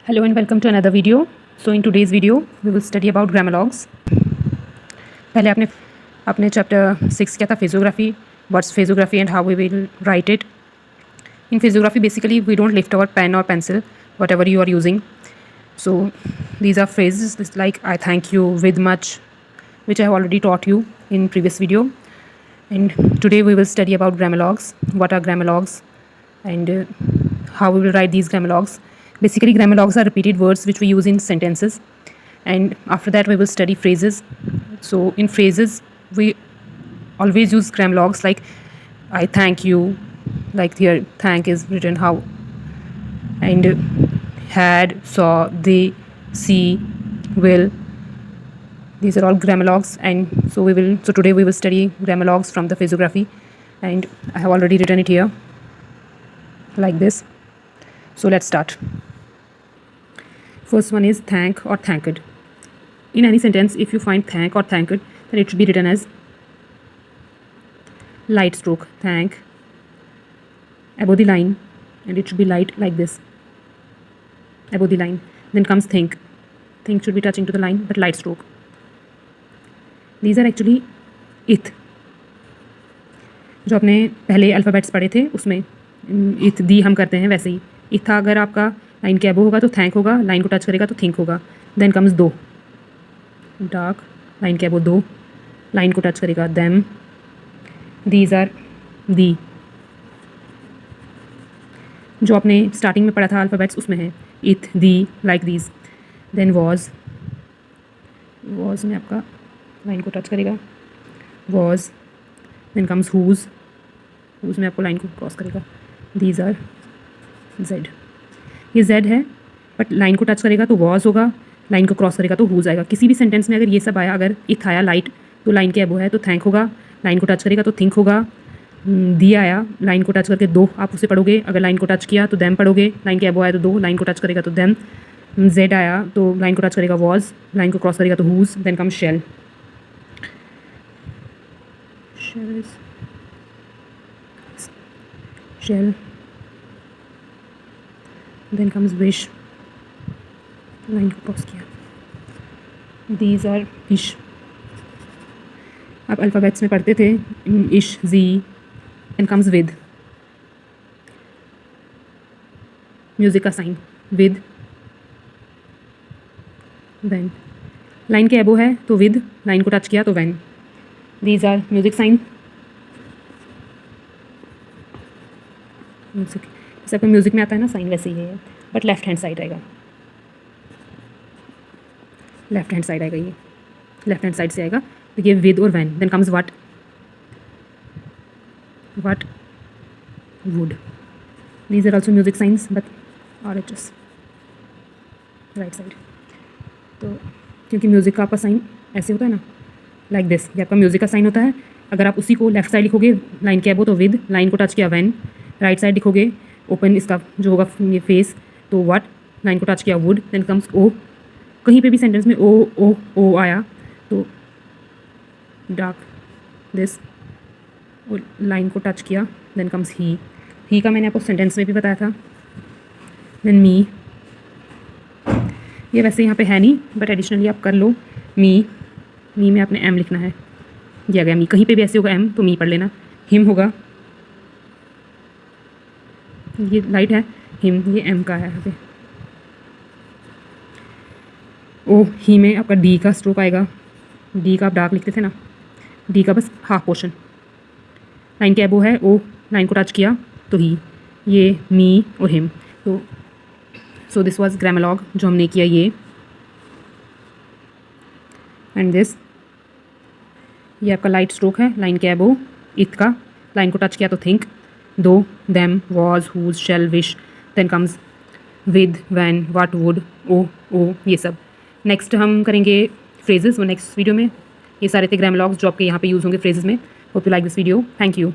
Hello and welcome to another video. So in today's video we will study about grammalogs. पहले आपने chapter 6 किया था physiography. What's physiography and how we will write it. In physiography basically we don't lift our pen or pencil, whatever you are using. So these are phrases like I thank you, with much, which I have already taught you in previous video. And today we will study about grammalogs. What are grammalogs and how we will write these grammalogs. Basically grammalogs are repeated words which we use in sentences, and after that we will study phrases. So in phrases we always use grammalogs like I thank you, like here thank is written how, and had, saw, they, see, will. These are all grammalogs, and so today we will study grammalogs from the physiography, and I have already written it here like this. So let's start. First one is thank or thanked. In any sentence, if you find thank or thanked, then it should be written as light stroke, thank, above the line, and it should be light like this, above the line. Then comes think. Think should be touching to the line, but light stroke. These are actually ith. जो आपने पहले alphabets पढ़े थे उसमें इथ दी हम करते हैं वैसे ही. इथ अगर आपका लाइन के अबो होगा तो थैंक होगा, लाइन को टच करेगा तो थिंक होगा. देन कम्स दो, डार्क, लाइन के अबो दो, लाइन को टच करेगा देम. These are the. जो आपने स्टार्टिंग में पढ़ा था अल्फ़ाबेट्स उसमें है इथ, दी, लाइक दीज. देन वॉज में आपका लाइन को टच करेगा वॉज. देन कम्स हुज में आपको लाइन को क्रॉस करेगा. These are Z. ये जेड है बट लाइन को टच करेगा तो वॉज होगा, लाइन को क्रॉस करेगा तो हुज आएगा. किसी भी सेंटेंस में अगर ये सब आया, अगर इथ आया लाइट तो लाइन के अबो है तो थैंक होगा, लाइन को टच करेगा तो थिंक होगा. दी आया लाइन को टच करके दो आप उसे पढ़ोगे, अगर लाइन को टच किया तो दैम पढ़ोगे, लाइन के अबो आया तो दो, लाइन को टच करेगा तो दैम. जेड आया तो लाइन को टच करेगा वॉज, लाइन को क्रॉस करेगा तो whose. Then come shell. Shell. Then comes wish, line को क्रॉस किया. These are wish. आप अल्फ़ाबेट्स में पढ़ते थे ish, G. Then comes with, music का साइन विद. वैन, लाइन के एबो है तो विद, लाइन को टच किया तो van. These are music sign. Music जैसे आपको म्यूज़िक में आता है ना साइन, वैसे ही है बट लेफ्ट हैंड साइड आएगा. लेफ्ट हैंड साइड आएगा, ये लेफ्ट हैंड साइड से आएगा. तो ये विद और van. Then comes what, what, wood. These are also music science but R H S right side. तो क्योंकि म्यूज़िक का आपका साइन ऐसे होता है ना, लाइक दिस, ये आपका म्यूज़िक का साइन होता है. अगर आप उसी को लेफ्ट साइड लिखोगे लाइन के अबो तो विद, लाइन को टच किया वैन. राइट साइड लिखोगे ओपन इसका जो होगा ये फेस तो व्हाट, लाइन को टच किया वुड. देन कम्स ओ. कहीं पे भी सेंटेंस में ओ आया तो डार्क दिस, और लाइन को टच किया. देन कम्स ही का मैंने आपको सेंटेंस में भी बताया था. Than me. ये वैसे यहाँ पे है नहीं बट एडिशनली आप कर लो. मी में आपने एम लिखना है. ये आ गया मी. कहीं पे भी ऐसे होगा एम तो मी पढ़ लेना. हिम होगा, ये लाइट है हिम, ये एम का है यहाँ पे. ओ ही में आपका डी का स्ट्रोक आएगा. डी का आप डार्क लिखते थे ना, डी का बस हाफ पोर्शन. लाइन के अबो है ओ, लाइन को टच किया तो ही. ये मी और हिम. तो सो दिस वाज ग्रामलॉग जो हमने किया ये. एंड दिस, ये आपका लाइट स्ट्रोक है लाइन के अबो इथ का. लाइन को टच किया तो think, do, them, was, whose, shall, wish. Then comes with, when, what, would, ओ ये सब. नेक्स्ट हम करेंगे फ्रेजेस वो नेक्स्ट वीडियो में. ये सारे थे ग्रामलॉग्स जो आपके यहाँ पे यूज़ होंगे फ्रेजेस में. Hope you like this video. Thank you.